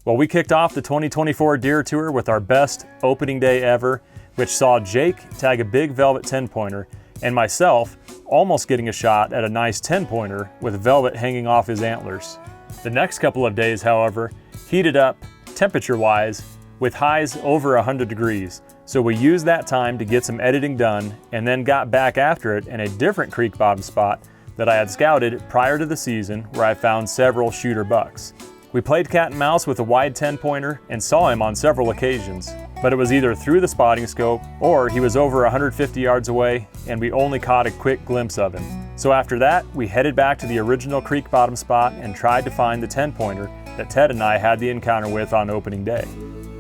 Well, we kicked off the 2024 deer tour with our best opening day ever, which saw Jake tag a big velvet 10-pointer and myself almost getting a shot at a nice 10-pointer with velvet hanging off his antlers. The next couple of days, however, heated up temperature-wise with highs over 100 degrees. So we used that time to get some editing done and then got back after it in a different creek bottom spot that I had scouted prior to the season where I found several shooter bucks. We played cat and mouse with a wide 10-pointer and saw him on several occasions, but it was either through the spotting scope or he was over 150 yards away and we only caught a quick glimpse of him. So after that, we headed back to the original creek bottom spot and tried to find the 10-pointer that Ted and I had the encounter with on opening day.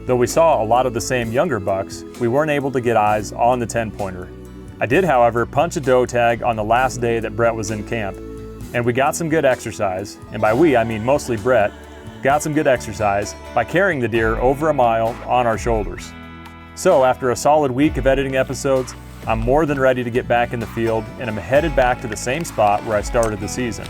Though we saw a lot of the same younger bucks, we weren't able to get eyes on the 10-pointer. I did, however, punch a doe tag on the last day that Brett was in camp, and we got some good exercise, and by we I mean mostly Brett, got some good exercise by carrying the deer over a mile on our shoulders. So after a solid week of editing episodes, I'm more than ready to get back in the field and I'm headed back to the same spot where I started the season.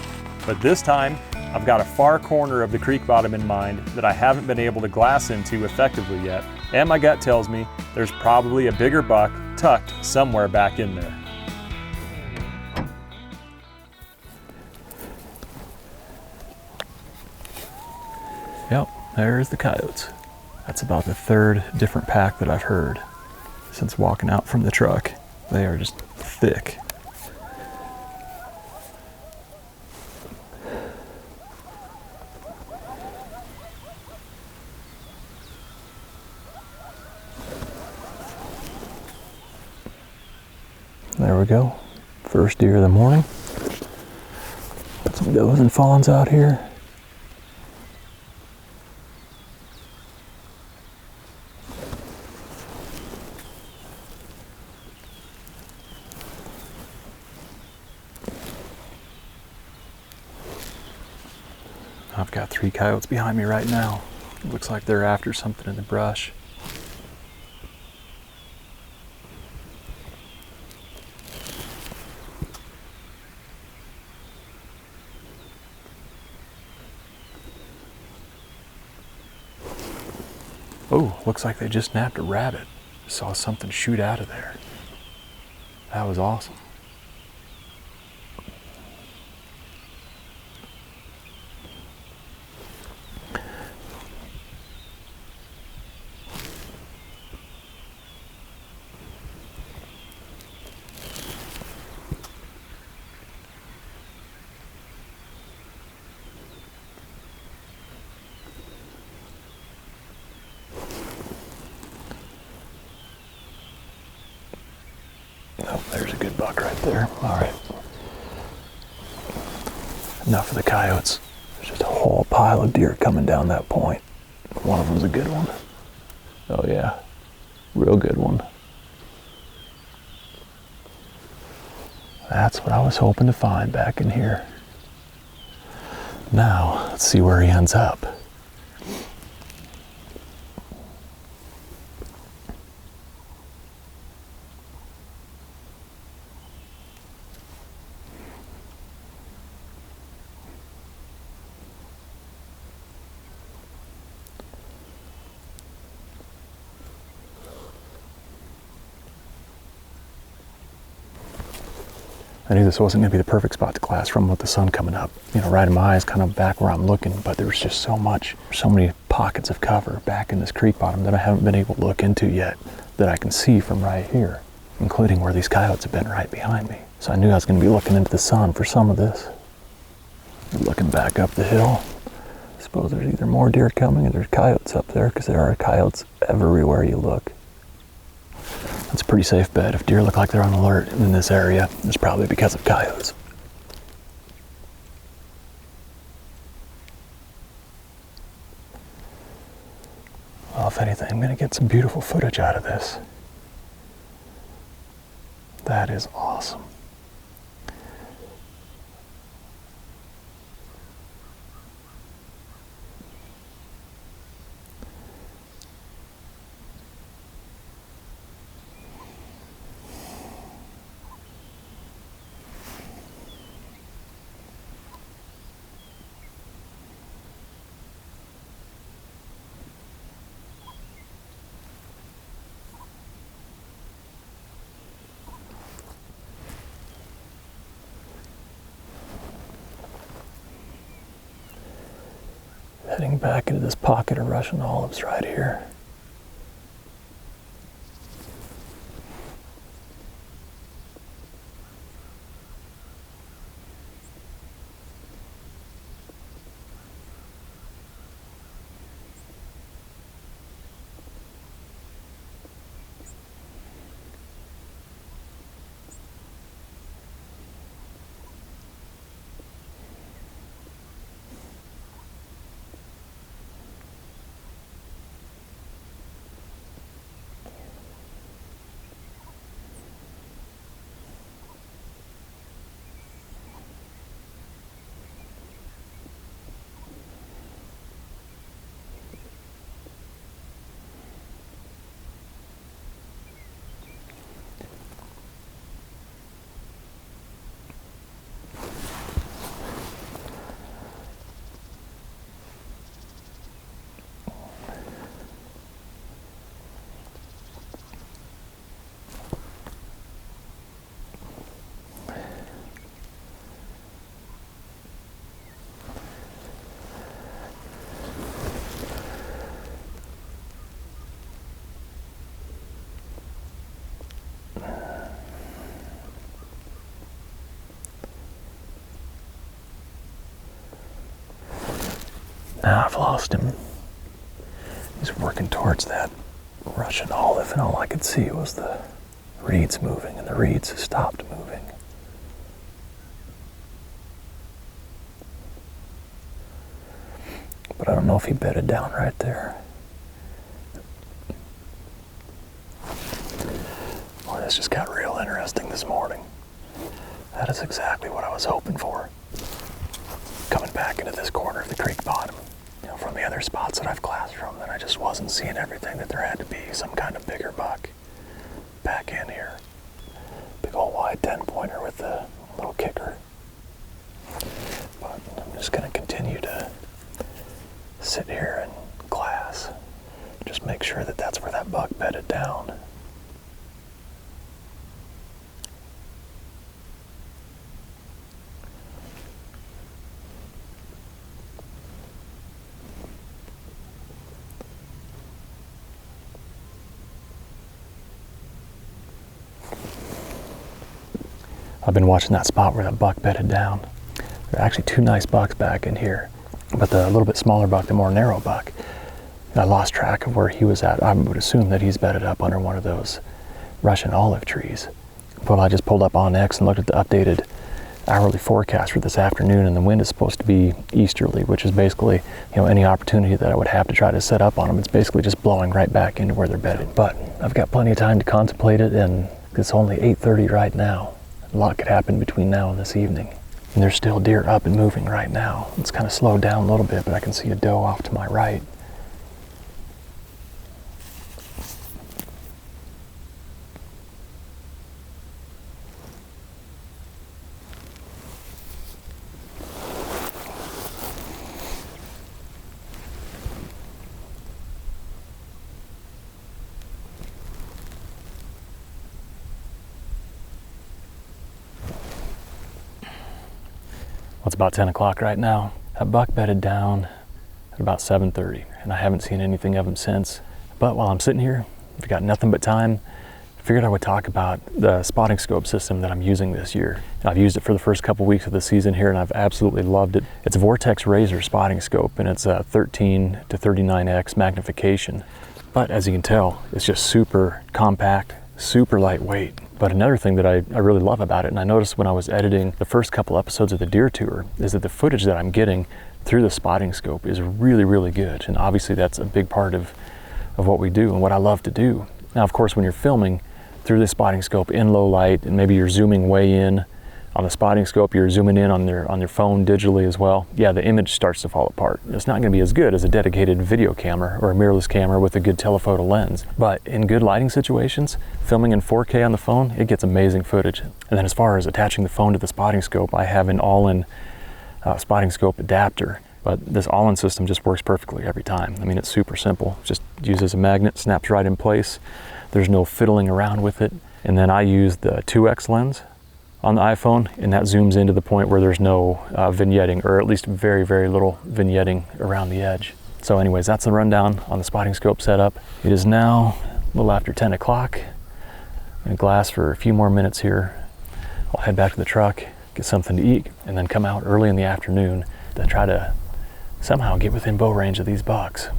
But this time, I've got a far corner of the creek bottom in mind that I haven't been able to glass into effectively yet, and my gut tells me there's probably a bigger buck tucked somewhere back in there. Yep, there's the coyotes. That's about the third different pack that I've heard since walking out from the truck. They are just thick. There we go. First deer of the morning. Got some does and fawns out here. I've got 3 coyotes behind me right now. It looks like they're after something in the brush. Oh, looks like they just nabbed a rabbit. Saw something shoot out of there. That was awesome. Oh, there's a good buck right there. All right. Enough of the coyotes. There's just a whole pile of deer coming down that point. One of them's a good one. Oh yeah, real good one. That's what I was hoping to find back in here. Now, let's see where he ends up. I knew this wasn't going to be the perfect spot to glass from with the sun coming up. You know, right in my eyes, kind of back where I'm looking, but there was just so many pockets of cover back in this creek bottom that I haven't been able to look into yet that I can see from right here, including where these coyotes have been right behind me. So I knew I was going to be looking into the sun for some of this. Looking back up the hill, I suppose there's either more deer coming or there's coyotes up there, because there are coyotes everywhere you look. It's a pretty safe bet. If deer look like they're on alert in this area, it's probably because of coyotes. Well, if anything, I'm going to get some beautiful footage out of this. That is awesome. Getting back into this pocket of Russian olives right here. Now I've lost him. He's working towards that Russian olive, and all I could see was the reeds moving, and the reeds stopped moving. But I don't know if he bedded down right there. Boy, this just got real interesting this morning. That is exactly what I was hoping for. Coming back into this corner of the creek bottom. From the other spots that I've glassed from, that I just wasn't seeing everything, that there had to be some kind of bigger buck back in here. Big old wide 10-pointer with a little kicker. But I'm just going to continue to sit here and glass. Just make sure that that's where that buck bedded down. I've been watching that spot where that buck bedded down. There are actually two nice bucks back in here, but the little bit smaller buck, the more narrow buck, I lost track of where he was at. I would assume that he's bedded up under one of those Russian olive trees. But I just pulled up onX and looked at the updated hourly forecast for this afternoon, and the wind is supposed to be easterly, which is basically, any opportunity that I would have to try to set up on them, it's basically just blowing right back into where they're bedded. But I've got plenty of time to contemplate it, and it's only 8:30 right now. A lot could happen between now and this evening. And there's still deer up and moving right now. It's kind of slowed down a little bit, but I can see a doe off to my right. Well, it's about 10 o'clock right now. That buck bedded down at about 7:30, and I haven't seen anything of him since. But while I'm sitting here, I've got nothing but time. I figured I would talk about the spotting scope system that I'm using this year. I've used it for the first couple weeks of the season here, and I've absolutely loved it. It's a Vortex Razor spotting scope, and it's a 13 to 39x magnification. But as you can tell, it's just super compact, super lightweight. But another thing that I really love about it, and I noticed when I was editing the first couple episodes of the deer tour, is that the footage that I'm getting through the spotting scope is really, really good. And obviously that's a big part of what we do and what I love to do. Now, of course, when you're filming through the spotting scope in low light, and maybe you're zooming way in on the spotting scope, you're zooming in on your phone digitally as well, yeah, the image starts to fall apart. It's not going to be as good as a dedicated video camera or a mirrorless camera with a good telephoto lens. But in good lighting situations, filming in 4K on the phone, it gets amazing footage. And then as far as attaching the phone to the spotting scope, I have an all-in spotting scope adapter. But this all-in system just works perfectly every time. I mean, it's super simple. Just uses a magnet, snaps right in place. There's no fiddling around with it. And then I use the 2X lens on the iPhone, and that zooms into the point where there's no vignetting, or at least very, very little vignetting around the edge. So anyways, that's the rundown on the spotting scope setup. It is now a little after 10 o'clock. I'm gonna glass for a few more minutes here. I'll head back to the truck, get something to eat, and then come out early in the afternoon to try to somehow get within bow range of these bucks.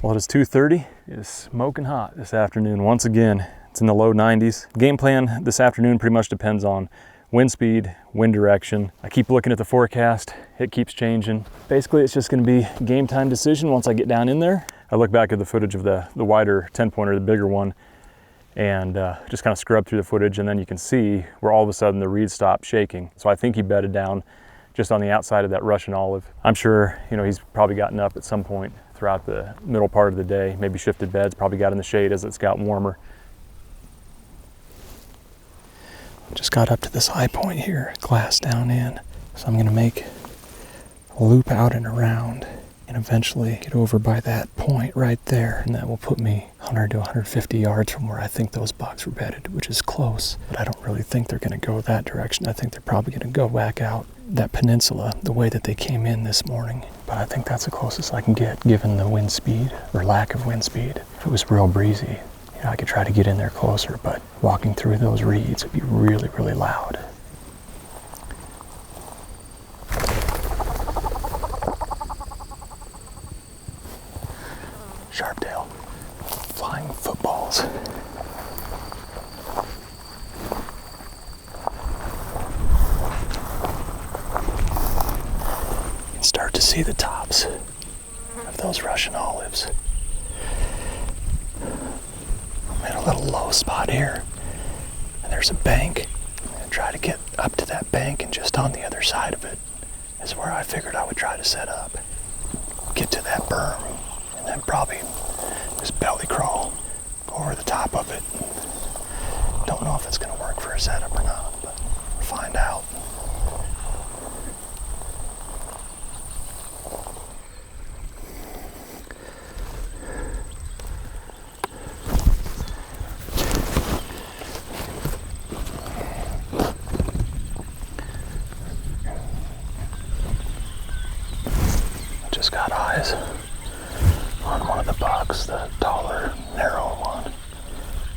Well, it is 2:30. It is smoking hot this afternoon. Once again, it's in the low 90s. Game plan this afternoon pretty much depends on wind speed, wind direction. I keep looking at the forecast. It keeps changing. Basically, it's just gonna be a game time decision once I get down in there. I look back at the footage of the wider 10-pointer, the bigger one, and just kind of scrub through the footage, and then you can see where all of a sudden the reeds stopped shaking. So I think he bedded down just on the outside of that Russian olive. I'm sure, you know, he's probably gotten up at some point throughout the middle part of the day, maybe shifted beds, probably got in the shade as it's got warmer. Just got up to this high point here, glass down in. So I'm gonna make a loop out and around and eventually get over by that point right there. And that will put me 100 to 150 yards from where I think those bucks were bedded, which is close. But I don't really think they're gonna go that direction. I think they're probably gonna go back out that peninsula the way that they came in this morning. But I think that's the closest I can get given the wind speed or lack of wind speed. If it was real breezy, you know, I could try to get in there closer, but walking through those reeds would be really, really loud. Sharptail, flying footballs. You can start to see the tops of those Russian olives. I'm in a little low spot here, and there's a bank. I'm gonna try to get up to that bank, and just on the other side of it is where I figured I would try to set up. Get to that berm, and then probably just belly crawl over the top of it. Don't know if it's gonna work for a setup or not, but we'll find out. Just got eyes on one of the bucks, the taller, narrow one.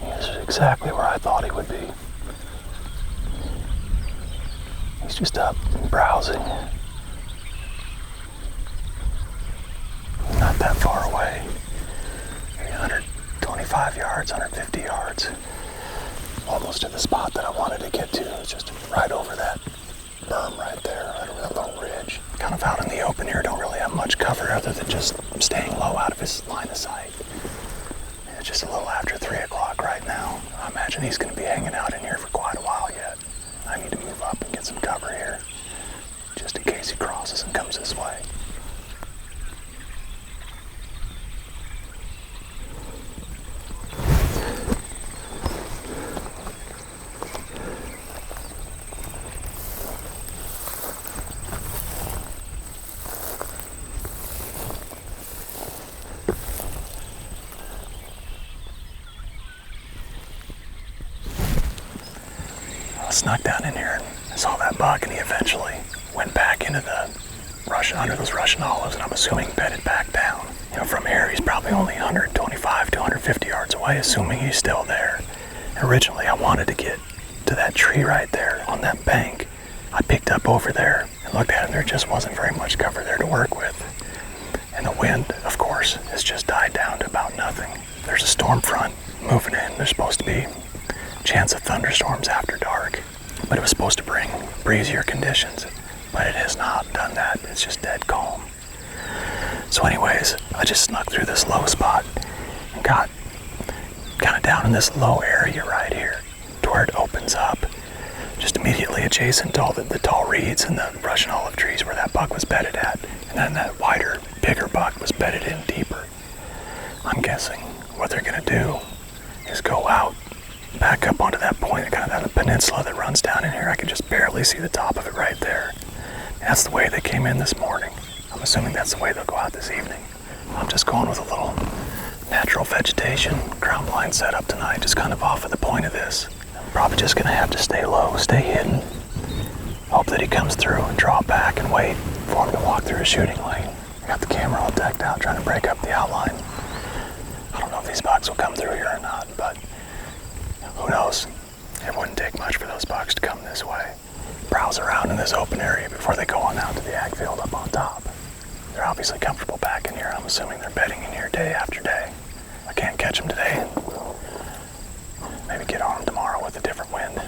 He's exactly where I thought he would be. He's just up browsing. Not that far away. Maybe 125 yards, 150 yards. Almost to the spot that I wanted to get to. It's just right over that berm right there, right over that little ridge. Kind of out in the open here, don't really have much cover other than just staying low out of his line of sight. It's just a little after 3 o'clock right now. I imagine he's going to be hanging out in here for quite a while yet. I need to move up and get some cover here, just in case he crosses and comes this way. Snuck down in here and saw that buck, and he eventually went back into the under those Russian olives, and I'm assuming bedded back down. You know, from here he's probably only 125 to 150 yards away, assuming he's still there. Originally I wanted to get to that tree right there on that bank. I picked up over there and looked at it, and there just wasn't very much cover there to work with. And the wind, of course, has just died down to about nothing. There's a storm front moving in. There's supposed to be chance of thunderstorms after dark, but it was supposed to bring breezier conditions, but it has not done that. It's just dead calm. So anyways, I just snuck through this low spot and got kind of down in this low area right here to where it opens up, just immediately adjacent to all the tall reeds and the Russian olive trees where that buck was bedded at, and then that wider, bigger buck was bedded in deeper. I'm guessing what they're gonna do is go out back up onto that point, kind of that peninsula that runs down in here. I can just barely see the top of it right there. That's the way they came in this morning. I'm assuming that's the way they'll go out this evening. I'm just going with a little natural vegetation ground blind setup tonight, just kind of off of the point of this. I'm probably just gonna have to stay low, stay hidden, hope that he comes through and draw back and wait for him to walk through a shooting lane. I got the camera all decked out trying to break up the outline. I don't know if these bucks will come through here or not, but who knows? It wouldn't take much for those bucks to come this way. Browse around in this open area before they go on out to the ag field up on top. They're obviously comfortable back in here. I'm assuming they're bedding in here day after day. I can't catch them today. Maybe get on them tomorrow with a different wind.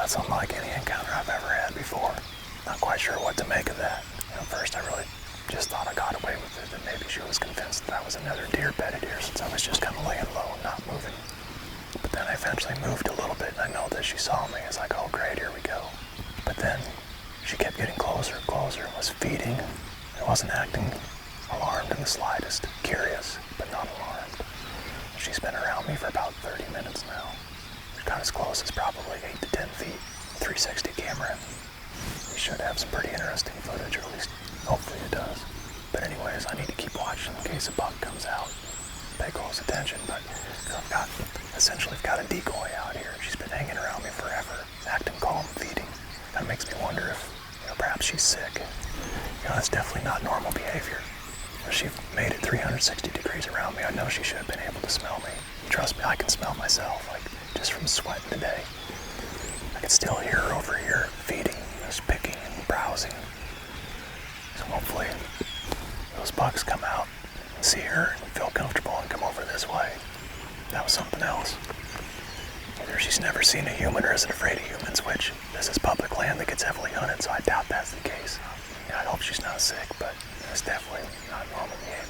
That's unlike any encounter I've ever had before. Not quite sure what to make of that. First I really just thought I got away with it, that maybe she was convinced that I was another deer bedded here since I was just kind of laying low and not moving. But then I eventually moved a little bit, and I know that she saw me. It's like, oh great, here we go. But then she kept getting closer and closer and was feeding. I wasn't acting alarmed in the slightest, curious, but not alarmed. She's been around me for about 30 minutes now. She got as close as probably 8 to 10 feet, 360 camera. We should have some pretty interesting footage, or at least hopefully it does. But anyways, I need to keep watching in case a buck comes out. Pay close attention, but I've got a decoy out here. She's been hanging around me forever, acting calm, feeding. That makes me wonder if, perhaps she's sick. That's definitely not normal behavior. If she made it 360 degrees around me, I know she should have been able to smell me. Trust me, I can smell myself, just from sweating today. I can still hear her over here feeding, just picking and browsing. So hopefully those bucks come out and see her and feel comfortable and come over this way. That was something else. Either she's never seen a human or isn't afraid of humans, which this is public land that gets heavily hunted, so I doubt that's the case. I hope she's not sick, but it's definitely not normal behavior.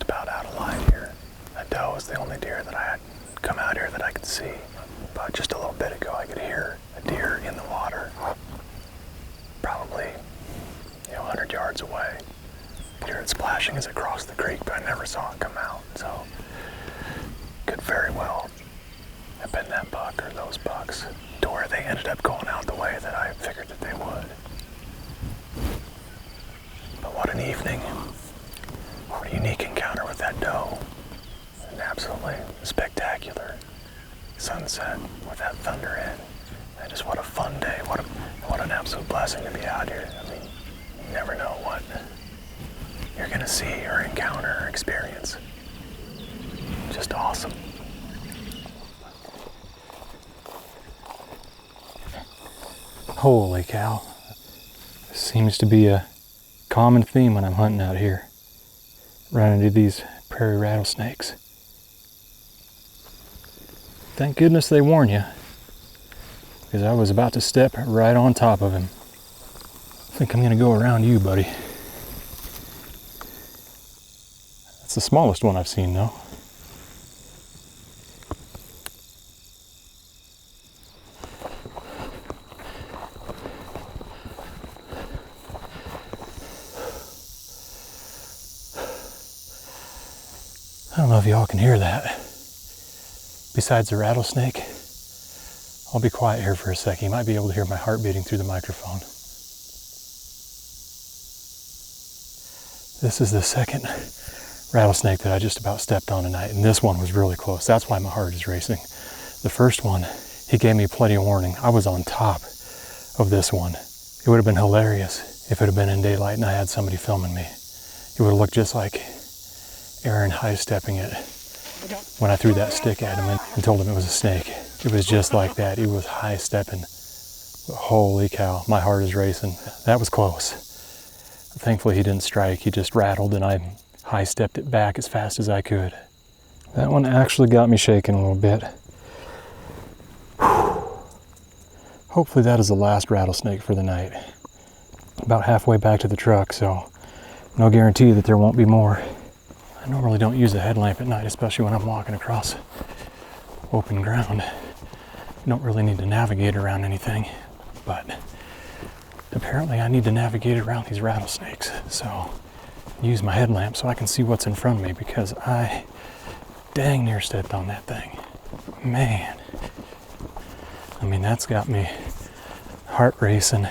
About out of line here. That doe is the only deer that I had come out here that I could see. But just a little bit ago, I could hear a deer in the water, probably 100 yards away. I could hear it splashing as it crossed the creek, but I never saw it come out. So could very well have been that buck or those bucks, to where they ended up going out the way that I figured that they would. But what an evening. What a unique encounter with that doe. An absolutely spectacular sunset with that thunder in. And just what a fun day. What an absolute blessing to be out here. I mean, you never know what you're going to see or encounter or experience. Just awesome. Holy cow. This seems to be a common theme when I'm hunting out here. Run into these prairie rattlesnakes. Thank goodness they warn you, because I was about to step right on top of him. I think I'm going to go around you, buddy. That's the smallest one I've seen, though. I don't know if y'all can hear that. Besides the rattlesnake, I'll be quiet here for a second. You might be able to hear my heart beating through the microphone. This is the second rattlesnake that I just about stepped on tonight, and this one was really close. That's why my heart is racing. The first one, he gave me plenty of warning. I was on top of this one. It would have been hilarious if it had been in daylight and I had somebody filming me. It would have looked just like Aaron high-stepping it when I threw that stick at him and told him it was a snake. It was just like that. He was high-stepping. Holy cow, my heart is racing. That was close. Thankfully he didn't strike. He just rattled and I high-stepped it back as fast as I could. That one actually got me shaking a little bit. Hopefully that is the last rattlesnake for the night. About halfway back to the truck, so no guarantee that there won't be more. I normally don't use a headlamp at night, especially when I'm walking across open ground. You don't really need to navigate around anything, but apparently I need to navigate around these rattlesnakes. So use my headlamp so I can see what's in front of me, because I dang near stepped on that thing. Man. I mean, that's got me heart racing,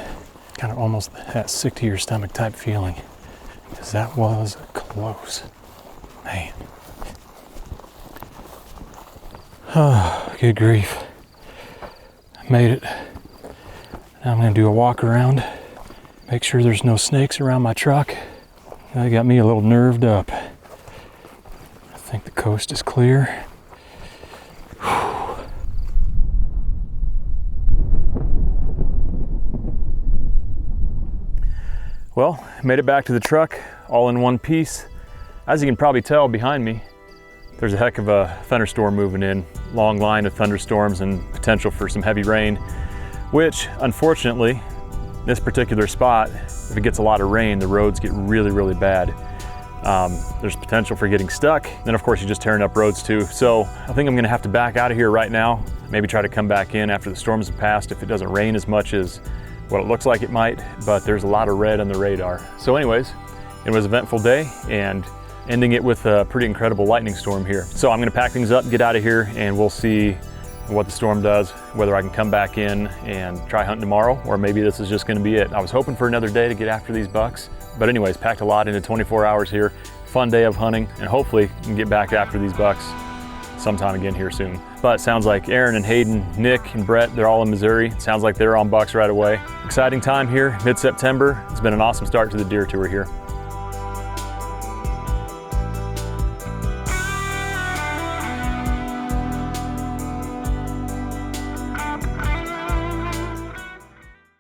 kind of almost that sick to your stomach type feeling, because that was close. Man. Oh, good grief. I made it Now I'm gonna do a walk around, make sure there's no snakes around my truck. That got me a little nerved up. I think the coast is clear. Well, made it back to the truck all in one piece. As you can probably tell behind me, there's a heck of a thunderstorm moving in. Long line of thunderstorms and potential for some heavy rain, which unfortunately, this particular spot, if it gets a lot of rain, the roads get really, really bad. There's potential for getting stuck. Then of course you're just tearing up roads too. So I think I'm gonna have to back out of here right now. Maybe try to come back in after the storms have passed if it doesn't rain as much as what it looks like it might, but there's a lot of red on the radar. So anyways, it was an eventful day and ending it with a pretty incredible lightning storm here. So I'm gonna pack things up, get out of here, and we'll see what the storm does, whether I can come back in and try hunting tomorrow, or maybe this is just gonna be it. I was hoping for another day to get after these bucks, but anyways, packed a lot into 24 hours here. Fun day of hunting, and hopefully can get back after these bucks sometime again here soon. But it sounds like Aaron and Hayden, Nick and Brett, they're all in Missouri. It sounds like they're on bucks right away. Exciting time here, mid-September. It's been an awesome start to the deer tour here.